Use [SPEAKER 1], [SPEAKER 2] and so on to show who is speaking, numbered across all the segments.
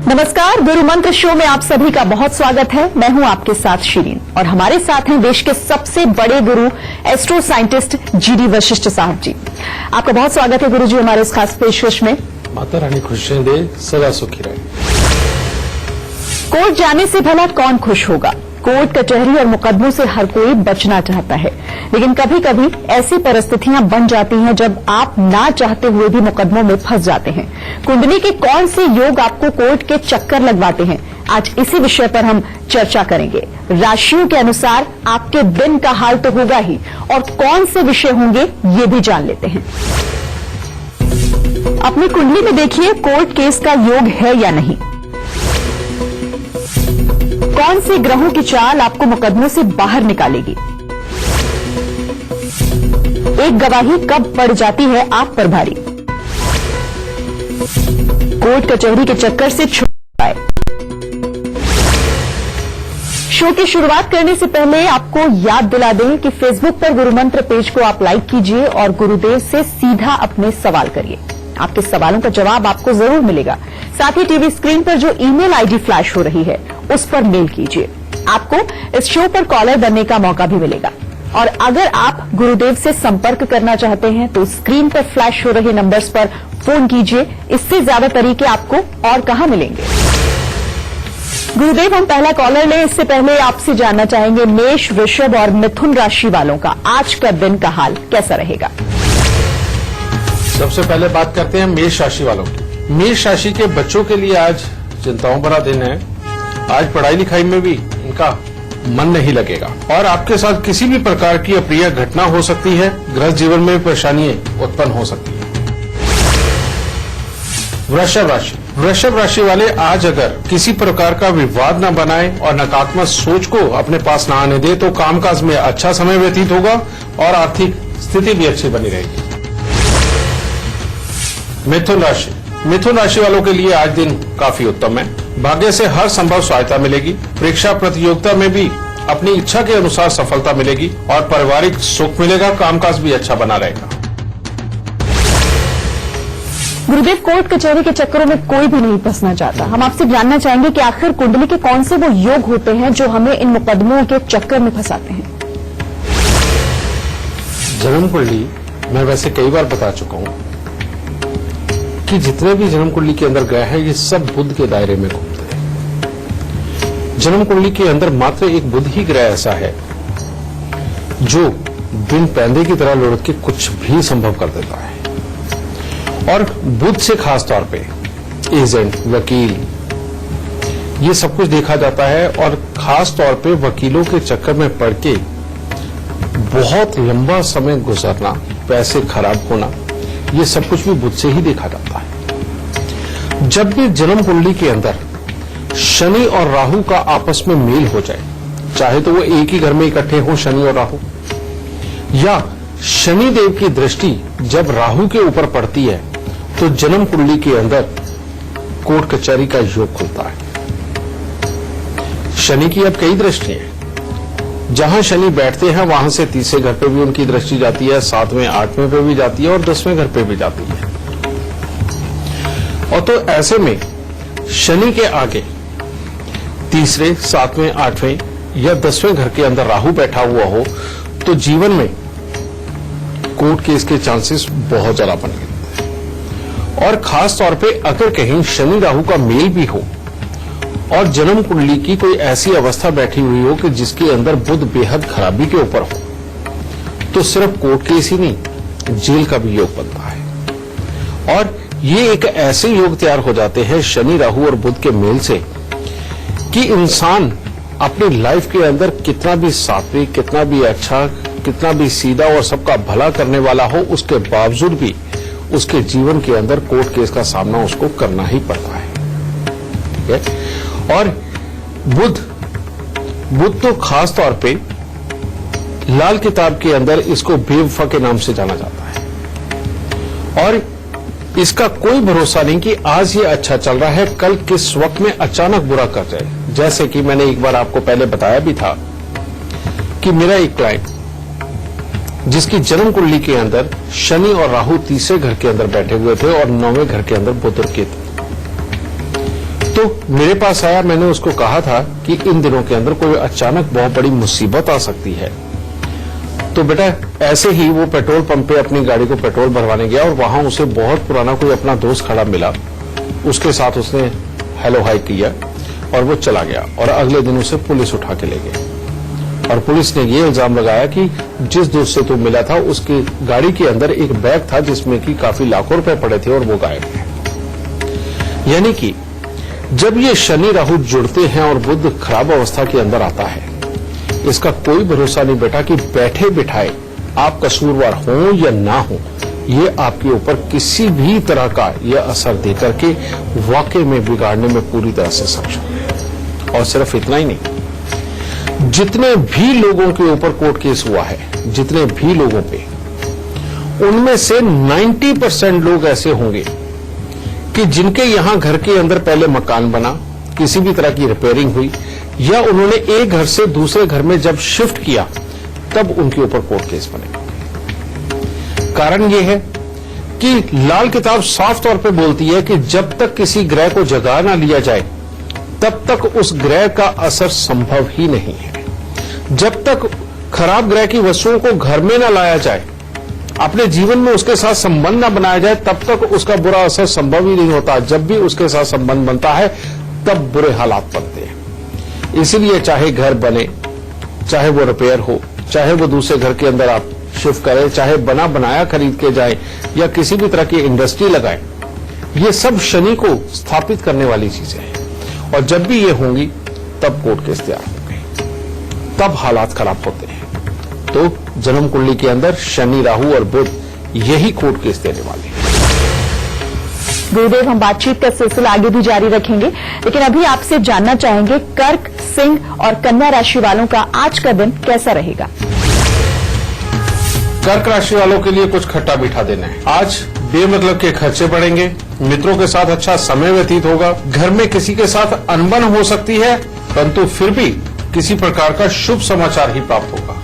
[SPEAKER 1] नमस्कार, गुरु मंत्र शो में आप सभी का बहुत स्वागत है। मैं हूं आपके साथ शिरीन और हमारे साथ हैं देश के सबसे बड़े गुरु एस्ट्रो साइंटिस्ट जीडी वशिष्ठ साहब जी। आपका बहुत स्वागत है गुरु जी हमारे इस खास पेशकश में।
[SPEAKER 2] माता रानी खुशियां दे, सदा सुखी रहे।
[SPEAKER 1] कोर्ट जाने से भला कौन खुश होगा। कोर्ट कचहरी और मुकदमों से हर कोई बचना चाहता है, लेकिन कभी कभी ऐसी परिस्थितियां बन जाती हैं जब आप ना चाहते हुए भी मुकदमों में फंस जाते हैं। कुंडली के कौन से योग आपको कोर्ट के चक्कर लगवाते हैं, आज इसी विषय पर हम चर्चा करेंगे। राशियों के अनुसार आपके दिन का हाल तो होगा ही, और कौन से विषय होंगे ये भी जान लेते हैं। अपनी कुंडली में देखिए कोर्ट केस का योग है या नहीं। कौन से ग्रहों की चाल आपको मुकदमों से बाहर निकालेगी। एक गवाही कब पड़ जाती है आप पर भारी। कोर्ट कचहरी के चक्कर से छुटकारा पाए। शो की शुरुआत करने से पहले आपको याद दिला दें कि फेसबुक पर गुरु मंत्र पेज को आप लाइक कीजिए और गुरुदेव से सीधा अपने सवाल करिए। आपके सवालों का जवाब आपको जरूर मिलेगा। साथ ही टीवी स्क्रीन पर जो ईमेल आईडी फ्लैश हो रही है उस पर मेल कीजिए। आपको इस शो पर कॉलर बनने का मौका भी मिलेगा। और अगर आप गुरुदेव से संपर्क करना चाहते हैं तो स्क्रीन पर फ्लैश हो रहे नंबर्स पर फोन कीजिए। इससे ज्यादा तरीके आपको और कहां मिलेंगे। गुरुदेव, हम पहला कॉलर लें इससे पहले आपसे जानना चाहेंगे मेष, वृषभ और मिथुन राशि वालों का आज का दिन का हाल कैसा रहेगा।
[SPEAKER 2] सबसे पहले बात करते हैं मेष राशि वालों की। मेष राशि के बच्चों के लिए आज चिंताओं भरा दिन है। आज पढ़ाई लिखाई में भी इनका मन नहीं लगेगा और आपके साथ किसी भी प्रकार की अप्रिय घटना हो सकती है। गृहस्थ जीवन में परेशानियां उत्पन्न हो सकती है। वृषभ राशि वाले आज अगर किसी प्रकार का विवाद न बनाए और नकारात्मक सोच को अपने पास न आने दे तो कामकाज में अच्छा समय व्यतीत होगा और आर्थिक स्थिति भी अच्छी बनी रहेगी। मिथुन राशि वालों के लिए आज दिन काफी उत्तम है। भाग्य से हर संभव सहायता मिलेगी। परीक्षा प्रतियोगिता में भी अपनी इच्छा के अनुसार सफलता मिलेगी और पारिवारिक सुख मिलेगा। कामकाज भी अच्छा बना रहेगा।
[SPEAKER 1] गुरुदेव, कोर्ट कचहरी के चक्करों में कोई भी नहीं फंसना चाहता। हम आपसे जानना चाहेंगे कि आखिर कुंडली के कौन से वो योग होते हैं जो हमें इन मुकदमों के चक्कर में फंसाते हैं।
[SPEAKER 2] जन्म कुंडली मैं वैसे कई बार बता चुका हूं कि जितने भी जन्म कुंडली के अंदर ग्रह है ये सब बुध के दायरे में घूमते हैं। जन्म कुंडली के अंदर मात्र एक बुध ही ग्रह ऐसा है जो बिन पैंदे की तरह लुढ़क के कुछ भी संभव कर देता है। और बुध से खास तौर पे एजेंट, वकील, ये सब कुछ देखा जाता है। और खास तौर पे वकीलों के चक्कर में पड़ के बहुत लंबा समय गुजरना, पैसे खराब होना, ये सब कुछ भी बुध से ही देखा जाता है। जब भी जन्म कुंडली के अंदर शनि और राहु का आपस में मेल हो जाए, चाहे तो वो एक ही घर में इकट्ठे हो शनि और राहु, या शनि देव की दृष्टि जब राहु के ऊपर पड़ती है तो जन्म कुंडली के अंदर कोर्ट कचहरी का योग खुलता है। शनि की अब कई दृष्टियां हैं। जहां शनि बैठते हैं वहां से तीसरे घर पे भी उनकी दृष्टि जाती है, 7वें 8वें पे भी जाती है और 10वें घर पे भी जाती है। और तो ऐसे में शनि के आगे तीसरे, 7वें, 8वें या 10वें घर के अंदर राहु बैठा हुआ हो तो जीवन में कोर्ट केस के चांसेस बहुत ज्यादा बन गए। और खास तौर पे अगर कहीं शनि राहु का मेल भी हो और जन्म कुंडली की कोई ऐसी अवस्था बैठी हुई हो कि जिसके अंदर बुध बेहद खराबी के ऊपर हो तो सिर्फ कोर्ट केस ही नहीं, जेल का भी योग बनता है। और ये एक ऐसे योग तैयार हो जाते हैं शनि राहु और बुध के मेल से कि इंसान अपनी लाइफ के अंदर कितना भी सात्विक, कितना भी अच्छा, कितना भी सीधा और सबका भला करने वाला हो, उसके बावजूद भी उसके जीवन के अंदर कोर्ट केस का सामना उसको करना ही पड़ता है। ठीक है? और बुध तो खास तौर पे लाल किताब के अंदर इसको बेवफा के नाम से जाना जाता है। और इसका कोई भरोसा नहीं कि आज ये अच्छा चल रहा है, कल किस वक्त में अचानक बुरा कर जाए। जैसे कि मैंने एक बार आपको पहले बताया भी था कि मेरा एक क्लाइंट जिसकी जन्म कुंडली के अंदर शनि और राहु तीसरे घर के अंदर बैठे हुए थे और 9वें घर के अंदर बुध और केतु। तो मेरे पास आया, मैंने उसको कहा था कि इन दिनों के अंदर कोई अचानक बहुत बड़ी मुसीबत आ सकती है। तो बेटा ऐसे ही वो पेट्रोल पंप पे अपनी गाड़ी को पेट्रोल भरवाने गया और वहां उसे बहुत पुराना कोई अपना दोस्त खड़ा मिला। उसके साथ उसने हेलो हाई किया और वो चला गया और अगले दिन उसे पुलिस उठा के ले गई और पुलिस ने ये इल्जाम लगाया कि जिस दोस्त से तू मिला था उसकी गाड़ी के अंदर एक बैग था जिसमें कि काफी लाखों रुपए पड़े थे और वो गायब है। यानी कि जब ये शनि राहु जुड़ते हैं और बुध खराब अवस्था के अंदर आता है, इसका कोई भरोसा नहीं बेटा कि बैठे बिठाए आप कसूरवार हो या ना हो, ये आपके ऊपर किसी भी तरह का यह असर दे करके वाकई में बिगाड़ने में पूरी तरह से सक्षम है। और सिर्फ इतना ही नहीं, जितने भी लोगों के ऊपर कोर्ट केस हुआ है, जितने भी लोगों पे, उनमें से 90% लोग ऐसे होंगे कि जिनके यहां घर के अंदर पहले मकान बना, किसी भी तरह की रिपेयरिंग हुई या उन्होंने एक घर से दूसरे घर में जब शिफ्ट किया तब उनके ऊपर कोर्ट केस बने। कारण यह है कि लाल किताब साफ तौर पे बोलती है कि जब तक किसी ग्रह को जगा ना लिया जाए तब तक उस ग्रह का असर संभव ही नहीं है। जब तक खराब ग्रह की वस्तुओं को घर में ना लाया जाए, अपने जीवन में उसके साथ संबंध न बनाया जाए, तब तक उसका बुरा असर संभव ही नहीं होता। जब भी उसके साथ संबंध बनता है तब बुरे हालात बनते हैं। इसीलिए चाहे घर बने, चाहे वो रिपेयर हो, चाहे वो दूसरे घर के अंदर आप शिफ्ट करें, चाहे बना बनाया खरीद के जाए या किसी भी तरह की इंडस्ट्री लगाएं, ये सब शनि को स्थापित करने वाली चीजें हैं। और जब भी ये होंगी तब कोर्ट केस तैयार होंगे, तब हालात खराब होते हैं। तो जन्म कुंडली के अंदर शनि राहु और बुध यही कोर्ट केस देने वाले हैं।
[SPEAKER 1] गुरुदेव, हम बातचीत का सिलसिला आगे भी जारी रखेंगे, लेकिन अभी आपसे जानना चाहेंगे कर्क, सिंह और कन्या राशि वालों का आज का दिन कैसा रहेगा।
[SPEAKER 2] कर्क राशि वालों के लिए कुछ खट्टा मीठा दिन है। आज बेमतलब के खर्चे बढ़ेंगे, मित्रों के साथ अच्छा समय व्यतीत होगा, घर में किसी के साथ अनबन हो सकती है, परंतु फिर भी किसी प्रकार का शुभ समाचार ही प्राप्त होगा।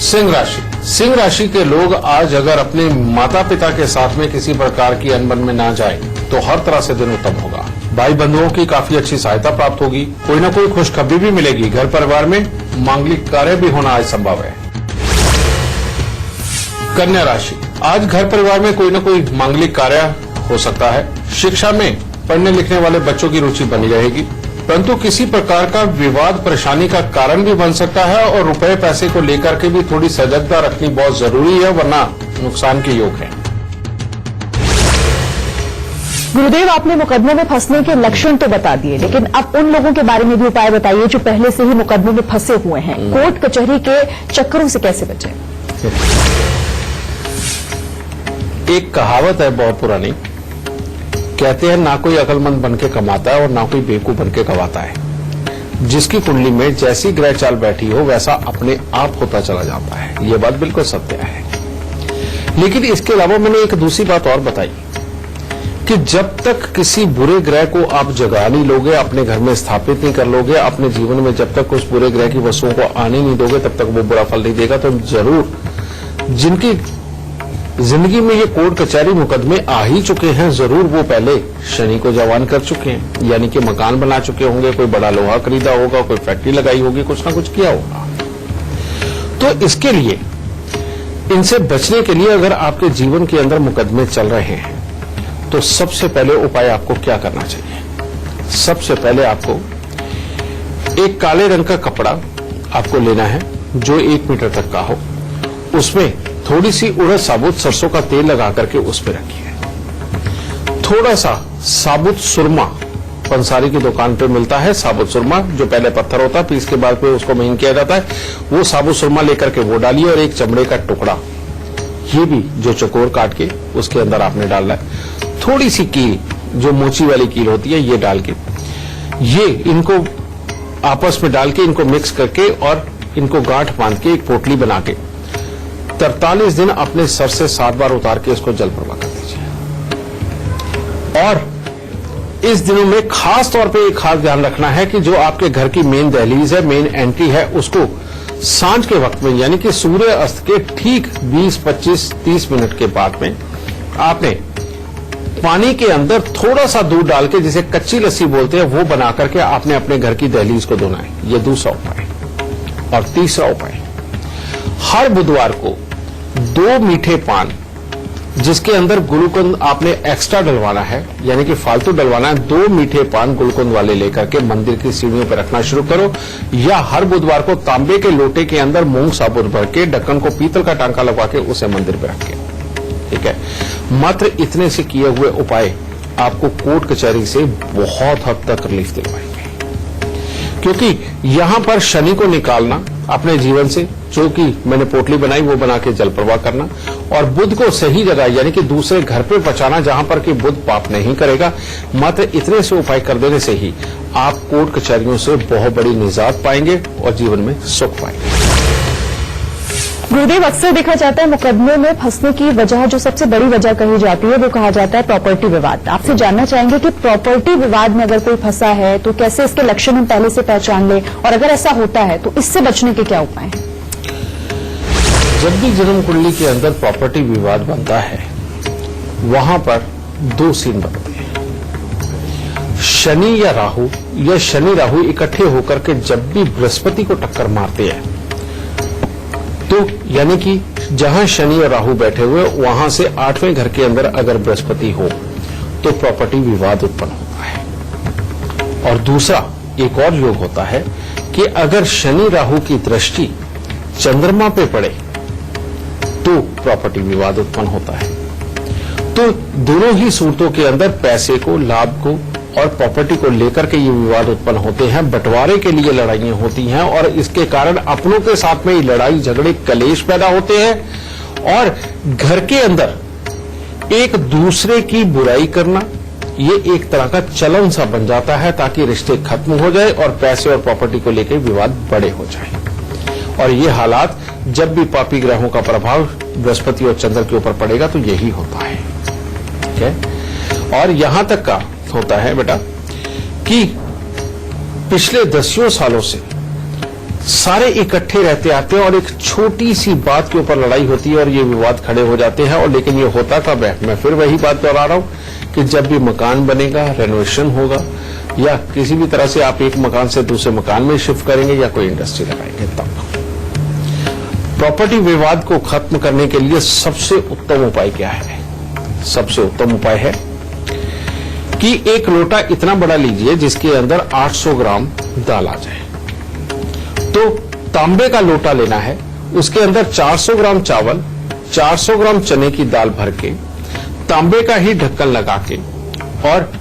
[SPEAKER 2] सिंह राशि के लोग आज अगर अपने माता पिता के साथ में किसी प्रकार की अनबन में ना जाए तो हर तरह से दिन उत्तम होगा। भाई बंधुओं की काफी अच्छी सहायता प्राप्त होगी, कोई न कोई खुशखबरी भी मिलेगी। घर परिवार में मांगलिक कार्य भी होना आज संभव है। कन्या राशि, आज घर परिवार में कोई न कोई मांगलिक कार्य हो सकता है। शिक्षा में पढ़ने लिखने वाले बच्चों की रुचि बनी रहेगी, परंतु किसी प्रकार का विवाद परेशानी का कारण भी बन सकता है और रुपए पैसे को लेकर के भी थोड़ी सजगता रखनी बहुत जरूरी है, वरना नुकसान के योग है।
[SPEAKER 1] गुरुदेव, आपने मुकदमे में फंसने के लक्षण तो बता दिए, लेकिन अब उन लोगों के बारे में भी उपाय बताइए जो पहले से ही मुकदमे में फंसे हुए हैं। कोर्ट कचहरी के चक्करों से कैसे बचें?
[SPEAKER 2] एक कहावत है बहुत पुरानी, कहते हैं ना कोई अकलमंद बन के कमाता है और ना कोई बेवकूफ बन के गवाता है। जिसकी कुंडली में जैसी ग्रह चाल बैठी हो वैसा अपने आप होता चला जाता है। ये बात बिल्कुल सत्य है। लेकिन इसके अलावा मैंने एक दूसरी बात और बताई कि जब तक किसी बुरे ग्रह को आप जगा नहीं लोगे, अपने घर में स्थापित नहीं कर लोगे, अपने जीवन में जब तक उस बुरे ग्रह की वस्तुओं को आने नहीं दोगे, तब तक वो बुरा फल नहीं देगा। तो जरूर जिनकी जिंदगी में ये कोर्ट कचहरी मुकदमे आ ही चुके हैं, जरूर वो पहले शनि को जवान कर चुके हैं, यानी कि मकान बना चुके होंगे, कोई बड़ा लोहा खरीदा होगा, कोई फैक्ट्री लगाई होगी, कुछ ना कुछ किया होगा। तो इसके लिए, इनसे बचने के लिए अगर आपके जीवन के अंदर मुकदमे चल रहे हैं तो सबसे पहले उपाय आपको क्या करना चाहिए? सबसे पहले आपको एक काले रंग का कपड़ा आपको लेना है जो 1 मीटर तक का हो, उसमें थोड़ी सी उड़द साबुत सरसों का तेल लगा करके उस पर रखिए। थोड़ा सा साबुत सुरमा, पंसारी की दुकान पे मिलता है साबुत सुरमा, जो पहले पत्थर होता है, पीस के बाद पे उसको महीन किया जाता है, वो साबुत सुरमा लेकर के वो डालिए और एक चमड़े का टुकड़ा, ये भी जो चकोर काट के उसके अंदर आपने डालना है। थोड़ी सी कील, जो मोची वाली कील होती है, ये डाल के, ये इनको आपस में डाल के इनको मिक्स करके और इनको गांठ बांध के एक पोटली बना के 43 दिन अपने सर से 7 बार उतार के इसको जल प्रवाह कर दीजिए। और इस दिनों में खास तौर पे एक खास ध्यान रखना है कि जो आपके घर की मेन दहलीज है, मेन एंट्री है, उसको सांझ के वक्त में यानी कि सूर्य अस्त के ठीक 20, 25, 30 मिनट के बाद में आपने पानी के अंदर थोड़ा सा दूध डाल के, जिसे कच्ची लस्सी बोलते हैं, वो बना करके आपने अपने घर की दहलीज को धोना है। ये दूसरा उपाय। और तीसरा उपाय, हर बुधवार को 2 मीठे पान जिसके अंदर गुलकंद आपने एक्स्ट्रा डलवाना है, यानी कि फालतू डलवाना है, 2 मीठे पान गुलकंद वाले लेकर के मंदिर की सीढ़ियों पर रखना शुरू करो। या हर बुधवार को तांबे के लोटे के अंदर मूंग साबुत भर के ढक्कन को पीतल का टांका लगा के उसे मंदिर पर रख के, ठीक है। मात्र इतने से किए हुए उपाय आपको कोर्ट कचहरी से बहुत हद तक रिलीफ दिलवाएंगे, क्योंकि यहां पर शनि को निकालना अपने जीवन से, जो कि मैंने पोटली बनाई वो बना के जल प्रवाह करना, और बुध को सही जगह यानी कि दूसरे घर पे बचाना जहां पर कि बुध पाप नहीं करेगा। मात्र इतने से उपाय कर देने से ही आप कोर्ट कचहरियों से बहुत बड़ी निजात पाएंगे और जीवन में सुख पाएंगे।
[SPEAKER 1] गुरुदेव, अक्सर देखा जाता है मुकदमे में फंसने की वजह, जो सबसे बड़ी वजह कही जाती है, वो कहा जाता है प्रॉपर्टी विवाद। आपसे जानना चाहेंगे कि प्रॉपर्टी विवाद में अगर कोई फंसा है तो कैसे इसके लक्षण हम पहले से पहचान लें, और अगर ऐसा होता है तो इससे बचने के क्या उपाय हैं?
[SPEAKER 2] जब भी जन्म कुंडली के अंदर प्रॉपर्टी विवाद बनता है, वहां पर 2 सीन बनते हैं। शनि या राहु, या शनि राहु इकट्ठे होकर के जब भी बृहस्पति को टक्कर मारते हैं, तो यानी कि जहां शनि और राहु बैठे हुए वहां से 8वें घर के अंदर अगर बृहस्पति हो तो प्रॉपर्टी विवाद उत्पन्न होता है। और दूसरा एक और योग होता है कि अगर शनि राहु की दृष्टि चंद्रमा पे पड़े तो प्रॉपर्टी विवाद उत्पन्न होता है। तो दोनों ही सूरतों के अंदर पैसे को, लाभ को और प्रॉपर्टी को लेकर के ये विवाद उत्पन्न होते हैं, बंटवारे के लिए लड़ाइयां होती हैं, और इसके कारण अपनों के साथ में लड़ाई झगड़े कलेश पैदा होते हैं, और घर के अंदर एक दूसरे की बुराई करना ये एक तरह का चलन सा बन जाता है, ताकि रिश्ते खत्म हो जाए और पैसे और प्रॉपर्टी को लेकर विवाद बड़े हो जाए। और ये हालात जब भी पापी ग्रहों का प्रभाव बृहस्पति और चंद्र के ऊपर पड़ेगा तो यही होता है, ठीक है। और यहां तक का होता है बेटा कि पिछले 10 सालों से सारे इकट्ठे रहते आते हैं और एक छोटी सी बात के ऊपर लड़ाई होती है और ये विवाद खड़े हो जाते हैं। और लेकिन ये होता कब है? मैं फिर वही बात दोहरा रहा हूं कि जब भी मकान बनेगा, रेनोवेशन होगा, या किसी भी तरह से आप एक मकान से दूसरे मकान में शिफ्ट करेंगे या कोई इंडस्ट्री लगाएंगे, तब प्रॉपर्टी विवाद को खत्म करने के लिए सबसे उत्तम उपाय क्या है? सबसे उत्तम उपाय है कि एक लोटा इतना बड़ा लीजिए जिसके अंदर 800 ग्राम दाल आ जाए। तो तांबे का लोटा लेना है, उसके अंदर 400 ग्राम चावल, 400 ग्राम चने की दाल भर के, तांबे का ही ढक्कन लगा के, और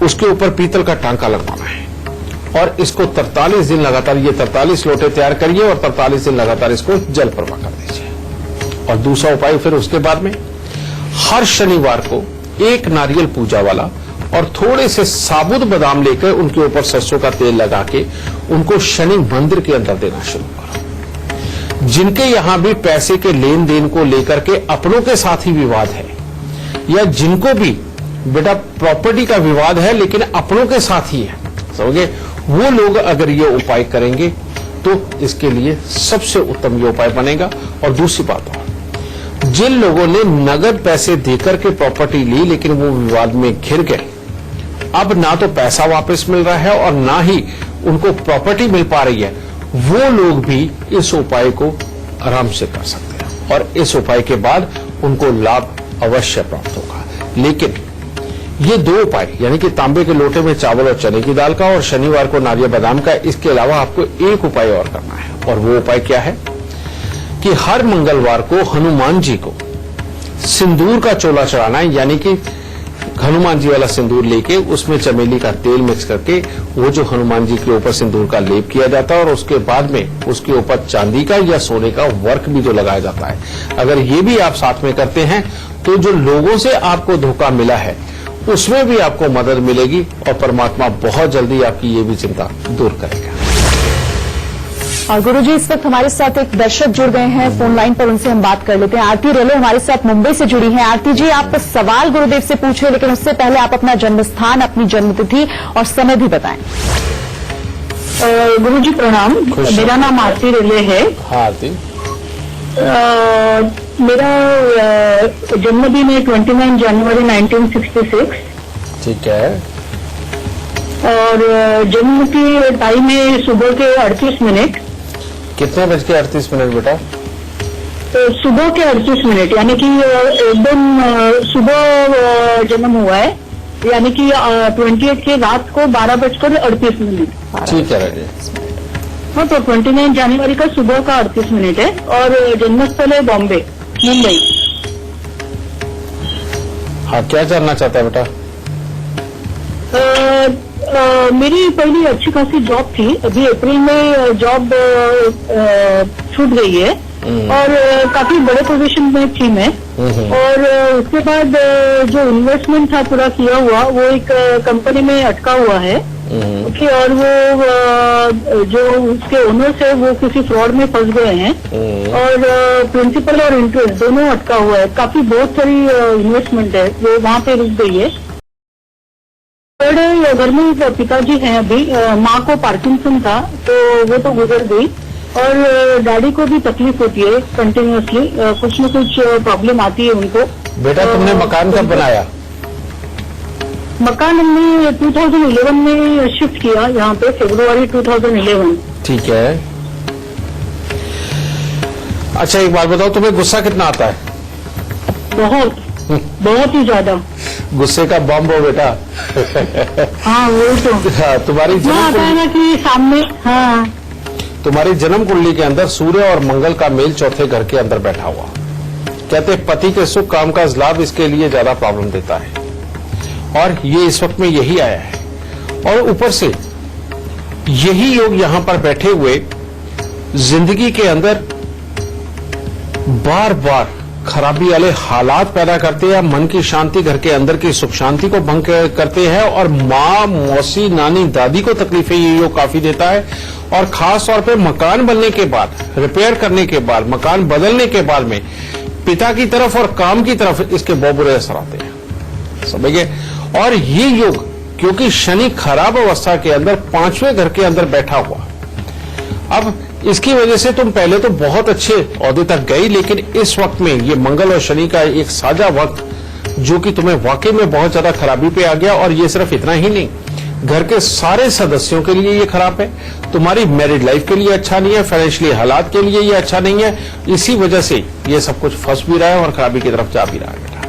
[SPEAKER 2] उसके ऊपर पीतल का टांका लगवाना है। और इसको 43 दिन लगातार, ये 43 लोटे तैयार करिए और 43 दिन लगातार इसको जल प्रवाह कर दीजिए। और दूसरा उपाय फिर उसके बाद में, हर शनिवार को एक नारियल पूजा वाला और थोड़े से साबुत बादाम लेकर उनके ऊपर सरसों का तेल लगा के उनको शनि मंदिर के अंदर देना शुरू करो। जिनके यहां भी पैसे के लेन देन को लेकर के अपनों के साथ ही विवाद है, या जिनको भी बेटा प्रॉपर्टी का विवाद है लेकिन अपनों के साथ ही है, समझे, वो लोग अगर ये उपाय करेंगे तो इसके लिए सबसे उत्तम ये उपाय बनेगा। और दूसरी बात, जिन लोगों ने नगद पैसे देकर के प्रॉपर्टी ली लेकिन वो विवाद में घिर गए, अब ना तो पैसा वापस मिल रहा है और ना ही उनको प्रॉपर्टी मिल पा रही है, वो लोग भी इस उपाय को आराम से कर सकते हैं और इस उपाय के बाद उनको लाभ अवश्य प्राप्त होगा। लेकिन ये 2 उपाय, यानी कि तांबे के लोटे में चावल और चने की दाल का और शनिवार को नारियल बादाम का, इसके अलावा आपको एक उपाय और करना है। और वो उपाय क्या है कि हर मंगलवार को हनुमान जी को सिंदूर का चोला चढ़ाना है, यानी कि हनुमान जी वाला सिंदूर लेके उसमें चमेली का तेल मिक्स करके वो जो हनुमान जी के ऊपर सिंदूर का लेप किया जाता है और उसके बाद में उसके ऊपर चांदी का या सोने का वर्क भी जो लगाया जाता है, अगर ये भी आप साथ में करते हैं तो जो लोगों से आपको धोखा मिला है उसमें भी आपको मदद मिलेगी और परमात्मा बहुत जल्दी आपकी ये भी चिंता दूर करेगा।
[SPEAKER 1] और गुरुजी, इस वक्त हमारे साथ एक दर्शक जुड़ गए हैं फोन लाइन पर, उनसे हम बात कर लेते हैं। आरती रेलो हमारे साथ मुंबई से जुड़ी हैं। आरती जी, आप सवाल गुरुदेव से पूछे, लेकिन उससे पहले आप अपना जन्म स्थान, अपनी जन्मतिथि और समय भी बताएं।
[SPEAKER 3] गुरुजी प्रणाम।
[SPEAKER 2] खुश रहो।
[SPEAKER 3] मेरा नाम आरती रेले है।
[SPEAKER 2] हाँ आरती,
[SPEAKER 3] मेरा जन्मदिन है 29 जनवरी 1966
[SPEAKER 2] ठीक है।
[SPEAKER 3] और जन्म की टाइम है सुबह के 38 मिनट।
[SPEAKER 2] कितने बज के 38 मिनट बेटा?
[SPEAKER 3] तो सुबह के 38 मिनट, यानी कि एकदम सुबह जन्म हुआ है, यानी कि 28 के रात को 12:38।
[SPEAKER 2] ठीक है राजे।
[SPEAKER 3] हाँ, तो 29 जनवरी का सुबह का 38 मिनट है और जन्मस्थल है बॉम्बे, मुंबई।
[SPEAKER 2] हाँ, क्या जानना चाहता है बेटा?
[SPEAKER 3] मेरी पहली अच्छी खासी जॉब थी, अभी अप्रैल में जॉब छूट गई है और काफी बड़े पोजीशन में थी मैं। और उसके बाद जो इन्वेस्टमेंट था पूरा किया हुआ, वो एक कंपनी में अटका हुआ है। ओके, और वो जो उसके ओनर्स है वो किसी फ्रॉड में फंस गए हैं और प्रिंसिपल और इंटरेस्ट दोनों अटका हुआ है। काफी बहुत सारी इन्वेस्टमेंट है वो वहां पे रुक गई है। घर में पिताजी हैं अभी, माँ को पार्किंसन था तो वो तो गुजर गई और डैडी को भी तकलीफ होती है कंटिन्यूअसली, कुछ न कुछ प्रॉब्लम आती है उनको।
[SPEAKER 2] बेटा तुमने मकान कब बनाया?
[SPEAKER 3] मकान हमने 2011 में शिफ्ट किया यहाँ पे, फरवरी 2011।
[SPEAKER 2] ठीक है। अच्छा एक बात बताओ, तुम्हें गुस्सा कितना आता है?
[SPEAKER 3] बहुत ही ज्यादा।
[SPEAKER 2] गुस्से का बम हो बेटा।
[SPEAKER 3] हाँ वो तो
[SPEAKER 2] हाँ, तुम्हारी
[SPEAKER 3] आता है ना कि सामने। हाँ,
[SPEAKER 2] तुम्हारी जन्म कुंडली के अंदर सूर्य और मंगल का मेल चौथे घर के अंदर बैठा हुआ। कहते हैं पति के सुख कामकाज लाभ इसके लिए ज्यादा प्रॉब्लम देता है और ये इस वक्त में यही आया है। और ऊपर से यही योग यहां पर बैठे हुए जिंदगी के अंदर बार बार खराबी वाले हालात पैदा करते हैं, मन की शांति, घर के अंदर की सुख शांति को भंग करते हैं और माँ, मौसी, नानी, दादी को तकलीफें ये योग काफी देता है। और खास तौर पे मकान बनने के बाद, रिपेयर करने के बाद, मकान बदलने के बाद में पिता की तरफ और काम की तरफ इसके बहुत बुरे असर आते हैं, समझ गए। और ये योग क्योंकि शनि खराब अवस्था के अंदर 5वें घर के अंदर बैठा हुआ, अब इसकी वजह से तुम पहले तो बहुत अच्छे ओहदे तक गई, लेकिन इस वक्त में ये मंगल और शनि का एक साझा वक्त जो कि तुम्हें वाकई में बहुत ज्यादा खराबी पे आ गया। और ये सिर्फ इतना ही नहीं, घर के सारे सदस्यों के लिए ये खराब है, तुम्हारी मैरिड लाइफ के लिए अच्छा नहीं है, फाइनेंशियली हालात के लिए ये अच्छा नहीं है। इसी वजह से ये सब कुछ फंस भी रहा है और खराबी की तरफ जा भी रहा है बेटा।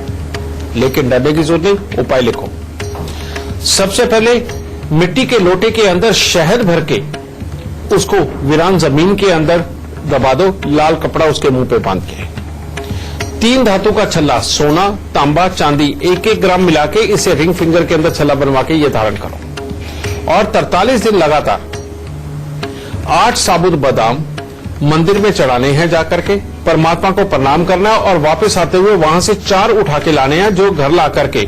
[SPEAKER 2] लेकिन डरने की जरूरत नहीं, उपाय लिखो। सबसे पहले मिट्टी के लोटे के अंदर शहद भर के उसको वीरान जमीन के अंदर दबा दो, लाल कपड़ा उसके मुंह पे बांध के। 3 धातु का छल्ला, सोना, तांबा, चांदी 1-1 ग्राम मिला के इसे रिंग फिंगर के अंदर छल्ला बनवा के ये धारण करो और 43 दिन लगातार 8 साबुत बादाम मंदिर में चढ़ाने हैं, जाकर के परमात्मा को प्रणाम करना और वापस आते हुए वहां से 4 उठा के लाने हैं, जो घर ला करके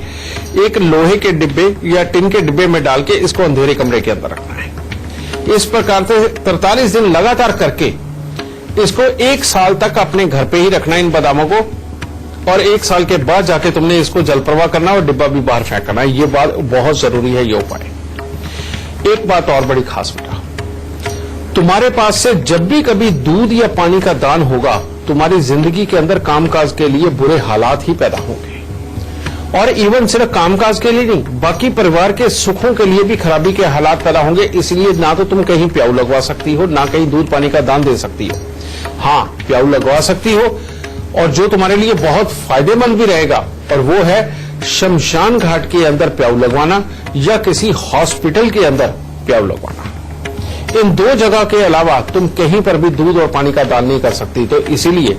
[SPEAKER 2] एक लोहे के डिब्बे या टिन के डिब्बे में डाल के इसको अंधेरे कमरे के अंदर रखना है। इस प्रकार से 43 दिन लगातार करके इसको 1 साल तक अपने घर पे ही रखना इन बादामों को, और 1 साल के बाद जाके तुमने इसको जल प्रवाह करना और डिब्बा भी बाहर फेंकना है। ये बात बहुत जरूरी है, ये उपाय। एक बात और बड़ी खास बेटा, तुम्हारे पास से जब भी कभी दूध या पानी का दान होगा, तुम्हारी जिंदगी के अंदर कामकाज के लिए बुरे हालात ही पैदा होंगे। और इवन सिर्फ कामकाज के लिए नहीं, बाकी परिवार के सुखों के लिए भी खराबी के हालात पैदा होंगे। इसलिए ना तो तुम कहीं प्याऊ लगवा सकती हो, ना कहीं दूध पानी का दान दे सकती हो। हाँ, प्याऊ लगवा सकती हो, और जो तुम्हारे लिए बहुत फायदेमंद भी रहेगा, और वो है शमशान घाट के अंदर प्याऊ लगवाना या किसी हॉस्पिटल के अंदर प्याऊ लगवाना। इन 2 जगह के अलावा तुम कहीं पर भी दूध और पानी का दान नहीं कर सकती। तो इसीलिए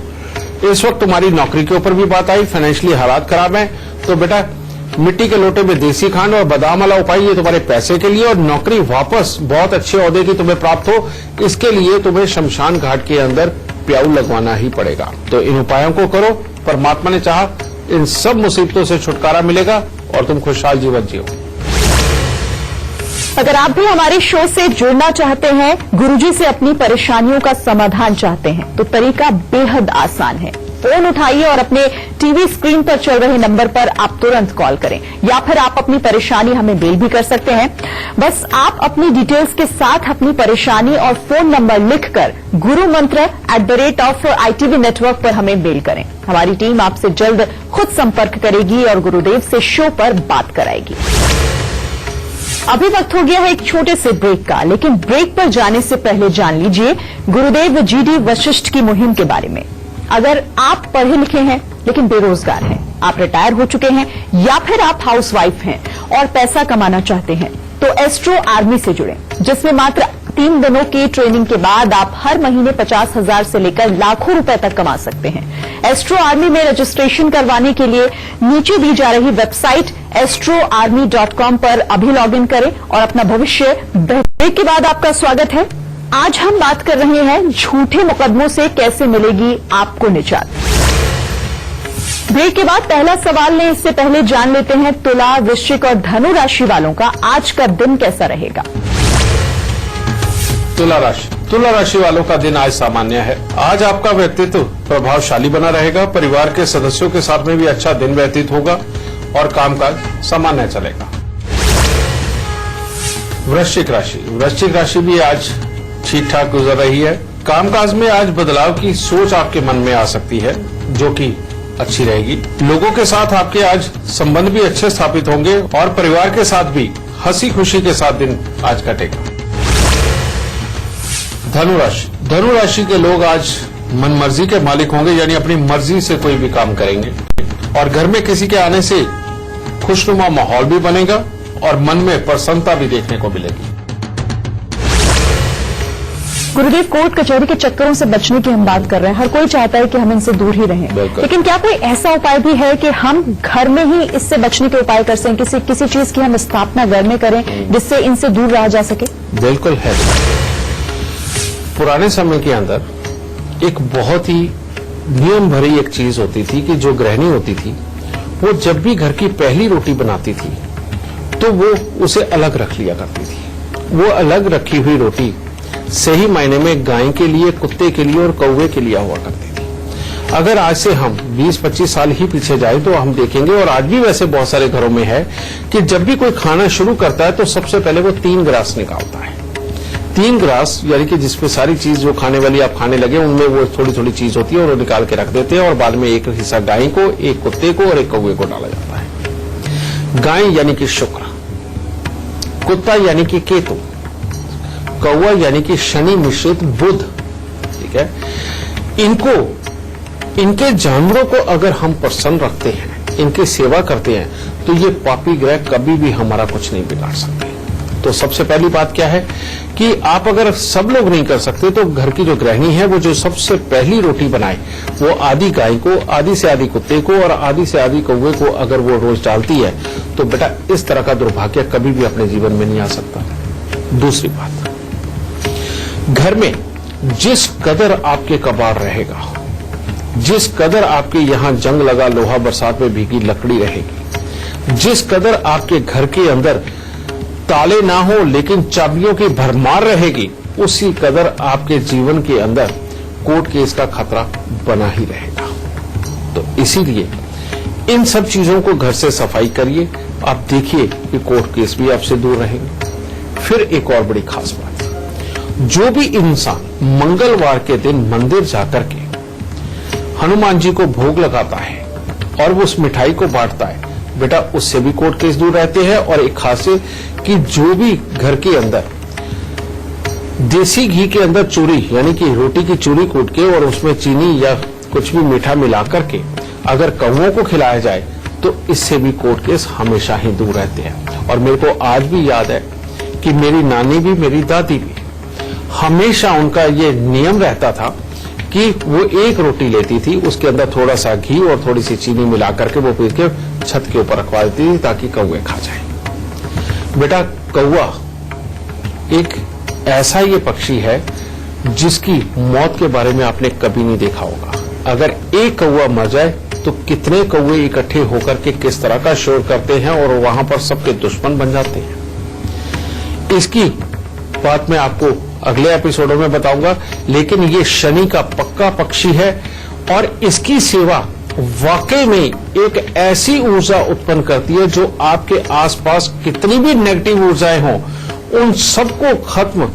[SPEAKER 2] इस वक्त तुम्हारी नौकरी के ऊपर भी बात आई, फाइनेंशियली हालात खराब हैं, तो बेटा मिट्टी के लोटे में देसी खांड और बादाम वाला उपाय ये तुम्हारे पैसे के लिए और नौकरी वापस बहुत अच्छे ओहदे की तुम्हें प्राप्त हो, इसके लिए तुम्हें शमशान घाट के अंदर प्याऊ लगवाना ही पड़ेगा। तो इन उपायों को करो, परमात्मा ने चाहा इन सब मुसीबतों से छुटकारा मिलेगा और तुम खुशहाल जीवन जियो।
[SPEAKER 1] अगर आप भी हमारे शो से जुड़ना चाहते हैं, गुरुजी से अपनी परेशानियों का समाधान चाहते हैं, तो तरीका बेहद आसान है। फोन उठाइए और अपने टीवी स्क्रीन पर चल रहे नंबर पर आप तुरंत कॉल करें, या फिर आप अपनी परेशानी हमें मेल भी कर सकते हैं। बस आप अपनी डिटेल्स के साथ अपनी परेशानी और फोन नंबर लिखकर गुरुमंत्र @ITV नेटवर्क पर हमें मेल करें। हमारी टीम आपसे जल्द खुद संपर्क करेगी और गुरुदेव से शो पर बात कराएगी। अभी वक्त हो गया है एक छोटे से ब्रेक का, लेकिन ब्रेक पर जाने से पहले जान लीजिए गुरुदेव GD वशिष्ठ की मुहिम के बारे में। अगर आप पढ़े लिखे हैं लेकिन बेरोजगार हैं, आप रिटायर हो चुके हैं या फिर आप हाउसवाइफ हैं और पैसा कमाना चाहते हैं, तो एस्ट्रो आर्मी से जुड़ें, जिसमें मात्र 3 दिनों की ट्रेनिंग के बाद आप हर महीने 50,000 से लेकर लाखों रुपए तक कमा सकते हैं। एस्ट्रो आर्मी में रजिस्ट्रेशन करवाने के लिए नीचे दी जा रही वेबसाइट astroarmy.com पर अभी लॉगिन करें और अपना भविष्य बेहतर के बाद आपका स्वागत है। आज हम बात कर रहे हैं झूठे मुकदमों से कैसे मिलेगी आपको निजात। ब्रेक के बाद पहला सवाल लें, इससे पहले जान लेते हैं तुला, वृश्चिक और धनु राशि वालों का आज का दिन कैसा रहेगा।
[SPEAKER 2] तुला राशि वालों का दिन आज सामान्य है। आज आपका व्यक्तित्व प्रभावशाली बना रहेगा। परिवार के सदस्यों के साथ में भी अच्छा दिन व्यतीत होगा और कामकाज सामान्य चलेगा। वृश्चिक राशि भी आज ठीक ठाक गुजर रही है। कामकाज में आज बदलाव की सोच आपके मन में आ सकती है, जो कि अच्छी रहेगी। लोगों के साथ आपके आज संबंध भी अच्छे स्थापित होंगे और परिवार के साथ भी हंसी खुशी के साथ दिन आज कटेगा। धनु राशि के लोग आज मनमर्जी के मालिक होंगे, यानी अपनी मर्जी से कोई भी काम करेंगे और घर में किसी के आने से खुशनुमा माहौल भी बनेगा और मन में प्रसन्नता भी देखने को मिलेगी।
[SPEAKER 1] गुरुदेव, कोर्ट कचहरी के चक्करों से बचने की हम बात कर रहे हैं। हर कोई चाहता है कि हम इनसे दूर ही रहें, लेकिन क्या कोई ऐसा उपाय भी है कि हम घर में ही इससे बचने के उपाय कर सकें, किसी चीज की हम स्थापना घर में करें जिससे इनसे दूर रहा जा सके?
[SPEAKER 2] बिल्कुल है। पुराने समय के अंदर एक बहुत ही नियम भरी एक चीज होती थी कि जो गृहिणी होती थी वो जब भी घर की पहली रोटी बनाती थी तो वो उसे अलग रख लिया करती थी। वो अलग रखी हुई रोटी सही मायने में गाय के लिए, कुत्ते के लिए और कौवे के लिए हुआ करती थी। अगर आज से हम 20-25 साल ही पीछे जाए तो हम देखेंगे, और आज भी वैसे बहुत सारे घरों में है, कि जब भी कोई खाना शुरू करता है तो सबसे पहले वो 3 गिलास निकालता है। 3 गिलास यानी कि जिसमें सारी चीज जो खाने वाली आप खाने लगे उनमें वो थोड़ी थोड़ी चीज होती है और वो निकाल के रख देते हैं, और बाद में एक हिस्सा गाय को, एक कुत्ते को और एक कौवे को डाला जाता है। गाय यानी कि शुक्र, कुत्ता यानी कि केतु, कौवा यानी कि शनि मिश्रित बुध। ठीक है, इनके जानवरों को अगर हम प्रसन्न रखते हैं, इनकी सेवा करते हैं, तो ये पापी ग्रह कभी भी हमारा कुछ नहीं बिगाड़ सकते। तो सबसे पहली बात क्या है कि आप अगर सब लोग नहीं कर सकते तो घर की जो गृहिणी है वो जो सबसे पहली रोटी बनाए वो आधी गाय को, आधी से आधी कुत्ते को और आधी से आधी कौवे को अगर वो रोज डालती है तो बेटा इस तरह का दुर्भाग्य कभी भी अपने जीवन में नहीं आ सकता। दूसरी बात, घर में जिस कदर आपके कबाड़ रहेगा, जिस कदर आपके यहां जंग लगा लोहा, बरसात में भीगी लकड़ी रहेगी, जिस कदर आपके घर के अंदर ताले ना हो लेकिन चाबियों की भरमार रहेगी, उसी कदर आपके जीवन के अंदर कोर्ट केस का खतरा बना ही रहेगा। तो इसीलिए इन सब चीजों को घर से सफाई करिए, आप देखिए कि कोर्ट केस भी आपसे दूर रहेंगे। फिर एक और बड़ी खास बात, जो भी इंसान मंगलवार के दिन मंदिर जाकर के हनुमान जी को भोग लगाता है और वो उस मिठाई को बांटता है, बेटा उससे भी कोर्ट केस दूर रहते हैं। और एक खासियत कि जो भी घर के अंदर देसी घी के अंदर चूरी यानी कि रोटी की चूरी कूट के और उसमें चीनी या कुछ भी मीठा मिला करके अगर कौवों को खिलाया जाए तो इससे भी कोर्ट केस हमेशा ही दूर रहते हैं। और मेरे को आज भी याद है कि मेरी नानी भी, मेरी दादी भी, हमेशा उनका ये नियम रहता था कि वो एक रोटी लेती थी, उसके अंदर थोड़ा सा घी और थोड़ी सी चीनी मिला करके वो पीस के छत के ऊपर रखवा देती थी ताकि कौवे खा जाए। बेटा कौवा एक ऐसा ये पक्षी है जिसकी मौत के बारे में आपने कभी नहीं देखा होगा। अगर एक कौवा मर जाए तो कितने कौवे इकट्ठे होकर के किस तरह का शोर करते हैं और वहां पर सबके दुश्मन बन जाते हैं। इसकी बात मैं आपको अगले एपिसोडों में बताऊंगा, लेकिन ये शनि का पक्का पक्षी है और इसकी सेवा वाकई में एक ऐसी ऊर्जा उत्पन्न करती है जो आपके आसपास कितनी भी नेगेटिव ऊर्जाएं हों उन सबको खत्म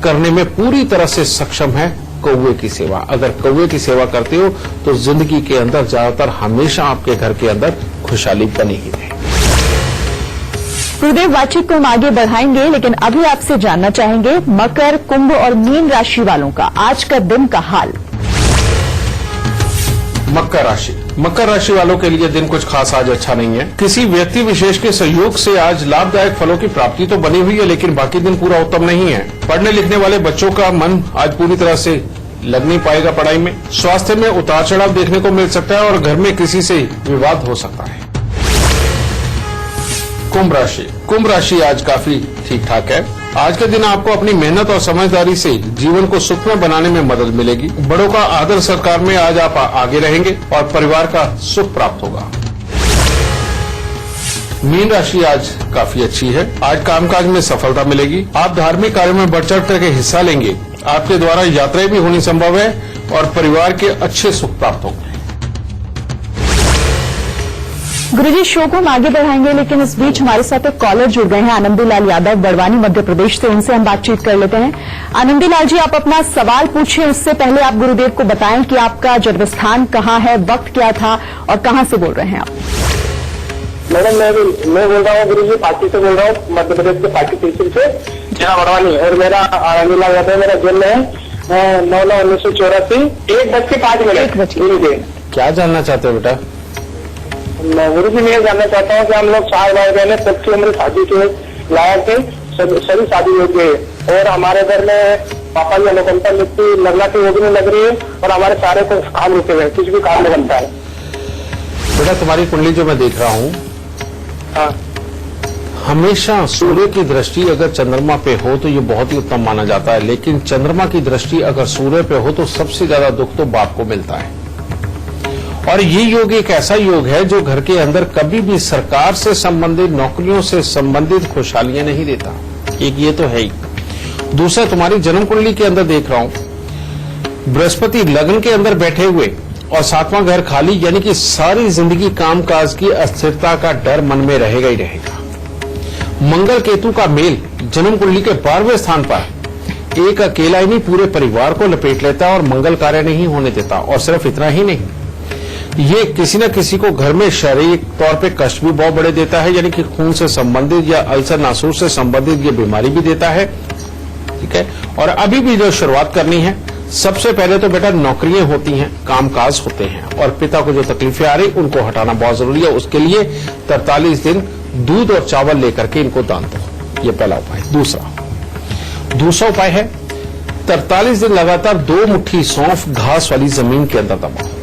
[SPEAKER 2] करने में पूरी तरह से सक्षम है कौवे की सेवा। अगर कौवे की सेवा करते हो तो जिंदगी के अंदर ज्यादातर हमेशा आपके घर के अंदर खुशहाली बनी ही रहे।
[SPEAKER 1] गुरुदेव, बातचीत को हम आगे बढ़ाएंगे, लेकिन अभी आपसे जानना चाहेंगे मकर, कुंभ और मीन राशि वालों का आज का दिन का हाल।
[SPEAKER 2] मकर राशि वालों के लिए दिन कुछ खास आज अच्छा नहीं है। किसी व्यक्ति विशेष के सहयोग से आज लाभदायक फलों की प्राप्ति तो बनी हुई है, लेकिन बाकी दिन पूरा उत्तम नहीं है। पढ़ने लिखने वाले बच्चों का मन आज पूरी तरह से लग नहीं पाएगा पढ़ाई में। स्वास्थ्य में उतार चढ़ाव देखने को मिल सकता है और घर में किसी से विवाद हो सकता है। कुंभ राशि आज काफी ठीक ठाक है। आज के दिन आपको अपनी मेहनत और समझदारी से जीवन को सुखमय बनाने में मदद मिलेगी। बड़ों का आदर सत्कार में आज आप आगे रहेंगे और परिवार का सुख प्राप्त होगा। मीन राशि आज काफी अच्छी है। आज कामकाज में सफलता मिलेगी। आप धार्मिक कार्यों में बढ़ चढ़ करके हिस्सा लेंगे। आपके द्वारा यात्राएं भी होनी संभव है और परिवार के अच्छे सुख प्राप्त होंगे।
[SPEAKER 1] गुरुजी, शो को हम आगे बढ़ाएंगे, लेकिन इस बीच हमारे साथ एक कॉलर जुड़ गए हैं, आनंदीलाल यादव, बड़वानी, मध्य प्रदेश से। उनसे हम बातचीत कर लेते हैं। आनंदीलाल जी, आप अपना सवाल पूछें, उससे पहले आप गुरुदेव को बताएं कि आपका जन्मस्थान कहाँ है, वक्त क्या था और कहाँ से बोल रहे हैं आप?
[SPEAKER 4] मैडम, मैं बोल रहा हूँ गुरुजी, पार्टी से बोल रहा हूँ, मध्य प्रदेश के पार्टी तहसील से, जिला बड़वानी। और मेरा आनंदीलाल यादव, मेरा जन्म है 9/9/1984, 1:05।
[SPEAKER 2] क्या जानना चाहते हो बेटा?
[SPEAKER 4] गुरु जी, मैं ये जानना चाहता हूँ कि हम लोग 4 भाई बहन है, सबकी उम्र शादी के लायक थे, सभी शादी योग्य है और हमारे घर में पापा की अनुकंपा लिखती लगना की वो भी नहीं लग रही है और हमारे सारे को काम रुके हुए, कुछ भी काम नहीं बनता है।
[SPEAKER 2] बेटा, तुम्हारी कुंडली जो मैं देख रहा हूँ,
[SPEAKER 4] हाँ,
[SPEAKER 2] हमेशा सूर्य की दृष्टि अगर चंद्रमा पे हो तो ये बहुत ही उत्तम माना जाता है, लेकिन चंद्रमा की दृष्टि अगर सूर्य पे हो तो सबसे ज्यादा दुख तो बाप को मिलता है। और ये योग एक ऐसा योग है जो घर के अंदर कभी भी सरकार से संबंधित, नौकरियों से संबंधित खुशहालियां नहीं देता। एक ये तो है ही। दूसरा, तुम्हारी जन्म कुंडली के अंदर देख रहा हूं बृहस्पति लग्न के अंदर बैठे हुए और 7वां घर खाली, यानी कि सारी जिंदगी कामकाज की अस्थिरता का डर मन में रहेगा ही रहेगा। मंगल केतु का मेल जन्म कुंडली के 12वें स्थान पर एक अकेला ही नहीं पूरे परिवार को लपेट लेता है और मंगल कार्य नहीं होने देता। और सिर्फ इतना ही नहीं, ये किसी न किसी को घर में शारीरिक तौर पे कष्ट भी बहुत बड़े देता है, यानी कि खून से संबंधित या अल्सर नासूर से संबंधित ये बीमारी भी देता है। ठीक है। और अभी भी जो शुरुआत करनी है, सबसे पहले तो बेटा नौकरियां होती हैं, कामकाज होते हैं और पिता को जो तकलीफें आ रही उनको हटाना बहुत जरूरी है। उसके लिए 43 दिन दूध और चावल लेकर के इनको दान दो, ये पहला उपाय। दूसरा उपाय है 43 दिन लगातार 2 मुट्ठी सौंफ घास वाली जमीन के अंदर दबाओ।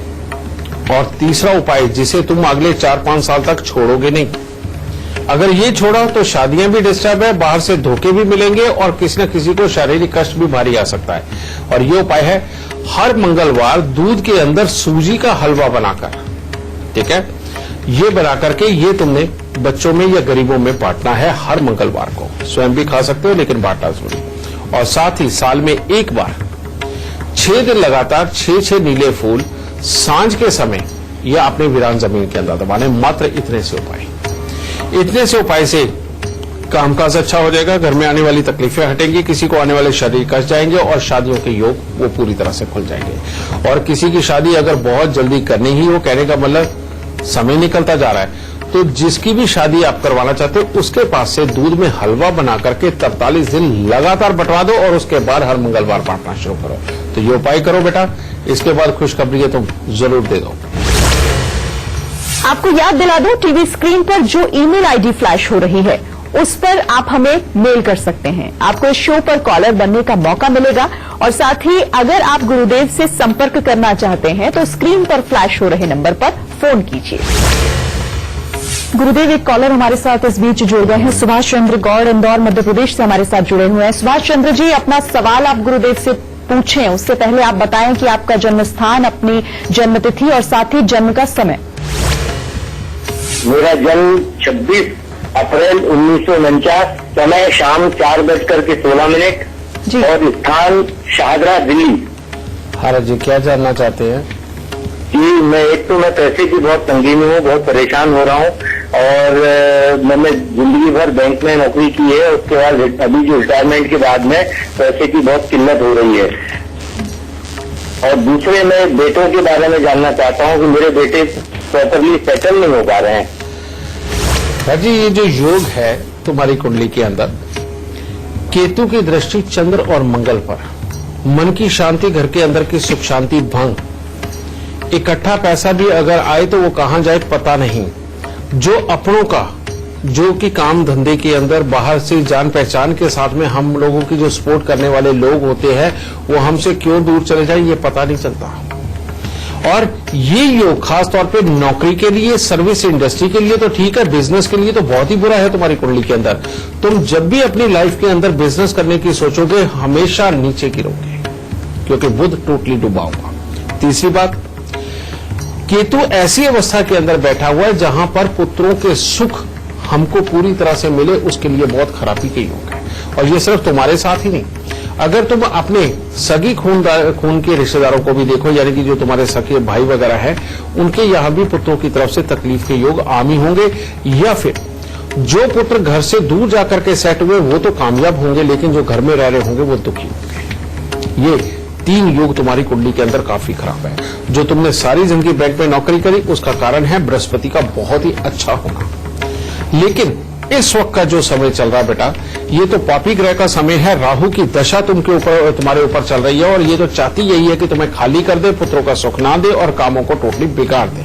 [SPEAKER 2] और तीसरा उपाय, जिसे तुम अगले 4-5 साल तक छोड़ोगे नहीं, अगर ये छोड़ा तो शादियां भी डिस्टर्ब है, बाहर से धोखे भी मिलेंगे और किसी न किसी को शारीरिक कष्ट भी भारी आ सकता है। और ये उपाय है हर मंगलवार दूध के अंदर सूजी का हलवा बनाकर, ठीक है, ये बनाकर के ये तुमने बच्चों में या गरीबों में बांटना है हर मंगलवार को। स्वयं भी खा सकते हो लेकिन बांटना जरूरी। और साथ ही साल में एक बार 6 दिन लगातार 6 नीले फूल सांझ के समय या अपने वीरान जमीन के अंदर दबाने। मात्र इतने से उपाय से कामकाज अच्छा हो जाएगा, घर में आने वाली तकलीफें हटेंगी, किसी को आने वाले शारीरिक कष्ट जाएंगे और शादियों के योग वो पूरी तरह से खुल जाएंगे। और किसी की शादी अगर बहुत जल्दी करनी ही हो, कहने का मतलब समय निकलता जा रहा है, तो जिसकी भी शादी आप करवाना चाहते हो उसके पास से दूध में हलवा बना करके 43 दिन लगातार बंटवा दो और उसके बाद हर मंगलवार बांटना शुरू करो। तो ये उपाय करो बेटा, इसके बाद खुशखबरी है तो जरूर दे दो।
[SPEAKER 1] आपको याद दिला दूं, टीवी स्क्रीन पर जो ईमेल आईडी फ्लैश हो रही है उस पर आप हमें मेल कर सकते हैं। आपको इस शो पर कॉलर बनने का मौका मिलेगा और साथ ही अगर आप गुरुदेव से संपर्क करना चाहते हैं तो स्क्रीन पर फ्लैश हो रहे नंबर पर फोन कीजिए। गुरुदेव, एक कॉलर हमारे साथ इस बीच जुड़ गए हैं। सुभाष चंद्र गौड़, इंदौर, मध्य प्रदेश से हमारे साथ जुड़े हुए हैं। सुभाष चंद्र जी, अपना सवाल आप गुरुदेव से पूछें, उससे पहले आप बताएं कि आपका जन्म स्थान, अपनी जन्मतिथि और साथ ही जन्म का समय।
[SPEAKER 4] मेरा जन्म 26 अप्रैल 1949, समय शाम 4:16
[SPEAKER 1] जी।
[SPEAKER 4] और स्थान शाहदरा, दिल्ली।
[SPEAKER 2] हाँ जी, क्या जानना चाहते हैं?
[SPEAKER 4] जी, मैं पैसे की बहुत तंगी में हूँ, बहुत परेशान हो रहा हूँ और मैंने जिंदगी भर बैंक में नौकरी की है। उसके बाद अभी जो रिटायरमेंट के बाद में पैसे की बहुत किल्लत हो रही है। और दूसरे मैं बेटों के बारे में जानना चाहता हूँ कि मेरे बेटे प्रॉपरली सेटल नहीं हो पा रहे हैं।
[SPEAKER 2] जी, ये जो योग है तुम्हारी कुंडली के अंदर, केतु की दृष्टि चंद्र और मंगल पर, मन की शांति, घर के अंदर की सुख शांति भंग, इकट्ठा पैसा भी अगर आए तो वो कहां जाए पता नहीं, जो अपनों का, जो कि काम धंधे के अंदर बाहर से जान पहचान के साथ में हम लोगों की जो सपोर्ट करने वाले लोग होते हैं वो हमसे क्यों दूर चले जाए ये पता नहीं चलता। और ये योग खास तौर पे नौकरी के लिए, सर्विस इंडस्ट्री के लिए तो ठीक है, बिजनेस के लिए तो बहुत ही बुरा है तुम्हारी कुंडली के अंदर। तुम जब भी अपनी लाइफ के अंदर बिजनेस करने की सोचोगे हमेशा नीचे गिरोगे, क्योंकि बुध टोटली डूबा हुआ। तीसरी बात, केतु ऐसी अवस्था के अंदर बैठा हुआ है जहां पर पुत्रों के सुख हमको पूरी तरह से मिले, उसके लिए बहुत खराबी के योग है। और ये सिर्फ तुम्हारे साथ ही नहीं, अगर तुम अपने सगी खून के रिश्तेदारों को भी देखो, यानी कि जो तुम्हारे सगे भाई वगैरह है, उनके यहां भी पुत्रों की तरफ से तकलीफ के योग आम ही होंगे। या फिर जो पुत्र घर से दूर जाकर के सेट हुए वो तो कामयाब होंगे, लेकिन जो घर में रह रहे होंगे वो दुखी होंगे। ये 3 योग तुम्हारी कुंडली के अंदर काफी खराब है। जो तुमने सारी जिंदगी बैंक में नौकरी करी उसका कारण है बृहस्पति का बहुत ही अच्छा होना। लेकिन इस वक्त का जो समय चल रहा बेटा, ये तो पापी ग्रह का समय है। राहु की दशा तुम्हारे ऊपर चल रही है और ये तो चाहती यही है कि तुम्हें खाली कर दे, पुत्रों का सुख ना दे और कामों को टोटली बिगाड़ दे।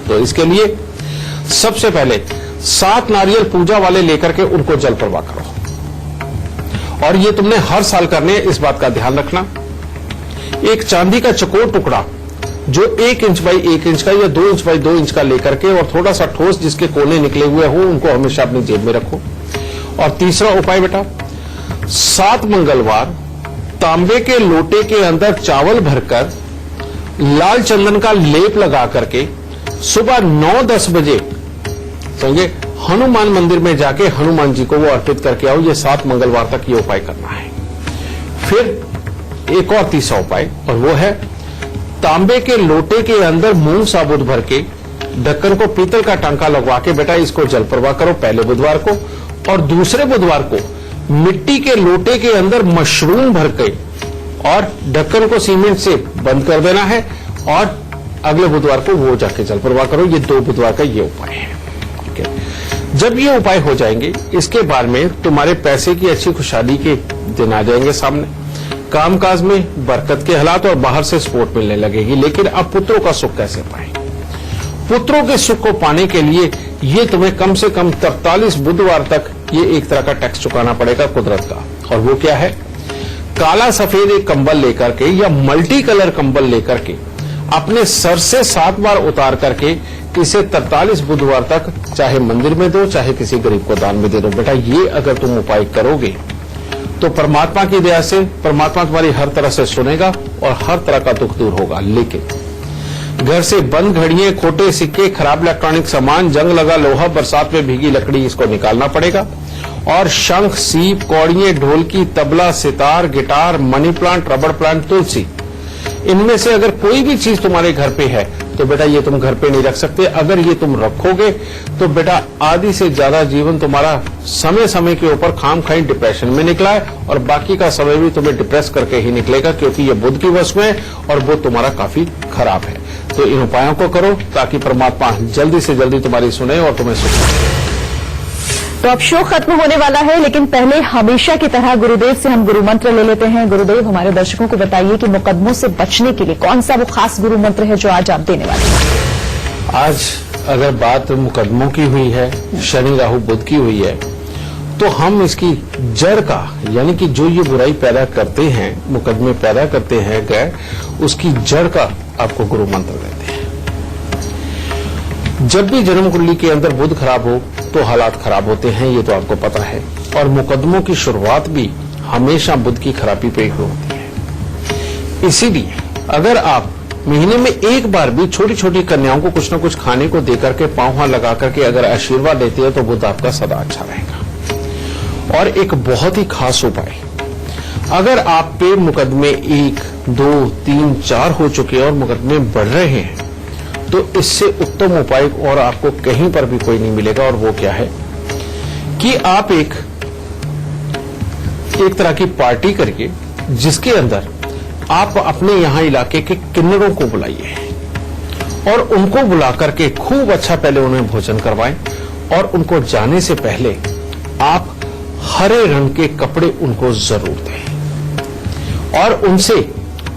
[SPEAKER 2] तो इसके लिए सबसे पहले 7 नारियल पूजा वाले लेकर के उनको जल प्रवाह करो। और ये तुमने हर साल करने, इस बात का ध्यान रखना। एक चांदी का चकोर टुकड़ा जो 1 इंच बाई 1 इंच का या 2 इंच बाई 2 इंच का लेकर के, और थोड़ा सा ठोस जिसके कोने निकले हुए हो, उनको हमेशा अपनी जेब में रखो। और तीसरा उपाय बेटा, 7 मंगलवार तांबे के लोटे के अंदर चावल भरकर लाल चंदन का लेप लगा करके सुबह 9-10 बजे समझे हनुमान मंदिर में जाके हनुमान जी को वो अर्पित करके आओ। ये 7 मंगलवार तक ये उपाय करना है। फिर एक और तीसरा उपाय, और वो है तांबे के लोटे के अंदर मूंग साबुत भर के ढक्कन को पीतल का टांका लगवा के बेटा इसको जल प्रवाह करो पहले बुधवार को, और दूसरे बुधवार को मिट्टी के लोटे के अंदर मशरूम भर के और ढक्कन को सीमेंट से बंद कर देना है, और अगले बुधवार को वो जाके जल प्रवाह करो। ये 2 बुधवार का ये उपाय है। ठीक है, जब ये उपाय हो जाएंगे इसके बाद में तुम्हारे पैसे की अच्छी खुशहाली के दिन आ जाएंगे सामने, कामकाज में बरकत के हालात और बाहर से सपोर्ट मिलने लगेगी। लेकिन अब पुत्रों का सुख कैसे पाएं? पुत्रों के सुख को पाने के लिए ये तुम्हें कम से कम 43 बुधवार तक ये एक तरह का टैक्स चुकाना पड़ेगा कुदरत का। और वो क्या है? काला सफेद एक कंबल लेकर के या मल्टी कलर कंबल लेकर के अपने सर से 7 बार उतार करके इसे 43 बुधवार तक चाहे मंदिर में दो, चाहे किसी गरीब को दान में दे दो। बेटा ये अगर तुम उपाय करोगे तो परमात्मा की दया से परमात्मा तुम्हारी हर तरह से सुनेगा और हर तरह का दुख दूर होगा। लेकिन घर से बंद घड़ियां, खोटे सिक्के, खराब इलेक्ट्रॉनिक सामान, जंग लगा लोहा, बरसात में भीगी लकड़ी, इसको निकालना पड़ेगा। और शंख, सीप, कौड़ियां, ढोलकी, तबला, सितार, guitar, money plant, rubber plant, तुलसी, इनमें से अगर कोई भी चीज तुम्हारे घर पे है तो बेटा ये तुम घर पे नहीं रख सकते। अगर ये तुम रखोगे तो बेटा आधी से ज्यादा जीवन तुम्हारा समय समय के ऊपर खाम खाई डिप्रेशन में निकला है, और बाकी का समय भी तुम्हें डिप्रेस करके ही निकलेगा, क्योंकि ये बुध की वश में है और बुध तुम्हारा काफी खराब है। तो इन उपायों को करो ताकि परमात्मा जल्दी से जल्दी तुम्हारी सुने और तुम्हें सुख दे।
[SPEAKER 1] तो अब शो खत्म होने वाला है, लेकिन पहले हमेशा की तरह गुरुदेव से हम गुरु मंत्र ले लेते हैं। गुरुदेव, हमारे दर्शकों को बताइए कि मुकदमों से बचने के लिए कौन सा वो खास गुरु मंत्र है जो आज आप देने वाले हैं?
[SPEAKER 2] आज अगर बात मुकदमों की हुई है, शनि राहु बुध की हुई है, तो हम इसकी जड़ का, यानी कि जो ये बुराई पैदा करते हैं, मुकदमे पैदा करते हैं ग्रह, उसकी जड़ का आपको गुरु मंत्र देते हैं। जब भी जन्म कुंडली के अंदर बुध खराब हो तो हालात खराब होते हैं, ये तो आपको पता है। और मुकदमों की शुरुआत भी हमेशा बुध की खराबी पे ही होती है। इसीलिए अगर आप महीने में एक बार भी छोटी छोटी कन्याओं को कुछ न कुछ खाने को देकर के पांव हाथ लगा करके अगर आशीर्वाद देते हैं तो बुध आपका सदा अच्छा रहेगा। और एक बहुत ही खास उपाय, अगर आप पे मुकदमे 1, 2, 3, 4 हो चुके और मुकदमे बढ़ रहे हैं तो इससे उत्तम उपाय और आपको कहीं पर भी कोई नहीं मिलेगा। और वो क्या है कि आप एक तरह की पार्टी करिए जिसके अंदर आप अपने यहां इलाके के किन्नरों को बुलाइए और उनको बुला करके खूब अच्छा पहले उन्हें भोजन करवाएं और उनको जाने से पहले आप हरे रंग के कपड़े उनको जरूर दें और उनसे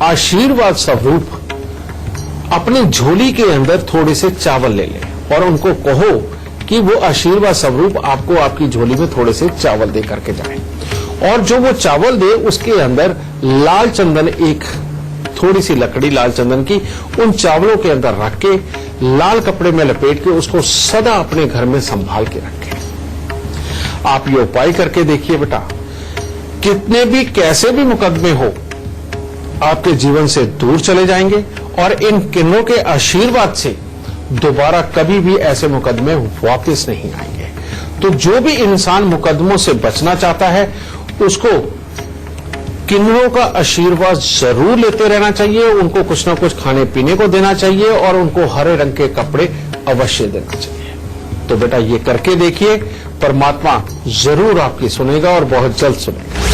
[SPEAKER 2] आशीर्वाद स्वरूप अपनी झोली के अंदर थोड़े से चावल ले लें और उनको कहो कि वो आशीर्वाद स्वरूप आपको आपकी झोली में थोड़े से चावल दे करके जाएं और जो वो चावल दे उसके अंदर लाल चंदन, एक थोड़ी सी लकड़ी लाल चंदन की उन चावलों के अंदर रख के लाल कपड़े में लपेट के उसको सदा अपने घर में संभाल के रखें। आप ये उपाय करके देखिए बेटा, कितने भी कैसे भी मुकदमे हो आपके जीवन से दूर चले जाएंगे और इन किन्नरों के आशीर्वाद से दोबारा कभी भी ऐसे मुकदमे वापस नहीं आएंगे। तो जो भी इंसान मुकदमों से बचना चाहता है उसको किन्नरों का आशीर्वाद जरूर लेते रहना चाहिए, उनको कुछ ना कुछ खाने पीने को देना चाहिए और उनको हरे रंग के कपड़े अवश्य देना चाहिए। तो बेटा ये करके देखिए, परमात्मा जरूर आपकी सुनेगा और बहुत जल्द सुनेगा।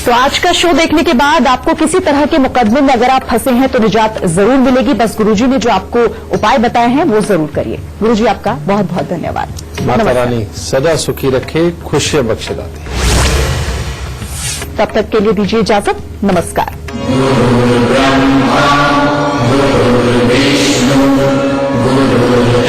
[SPEAKER 1] तो आज का शो देखने के बाद आपको किसी तरह के मुकदमे में अगर आप फंसे हैं तो निजात जरूर मिलेगी। बस गुरुजी ने जो आपको उपाय बताए हैं वो जरूर करिए। गुरुजी आपका बहुत बहुत धन्यवाद।
[SPEAKER 2] माता रानी सदा सुखी रखे, खुशियां बख्शे दाती।
[SPEAKER 1] तब तक के लिए दीजिए इजाजत। नमस्कार।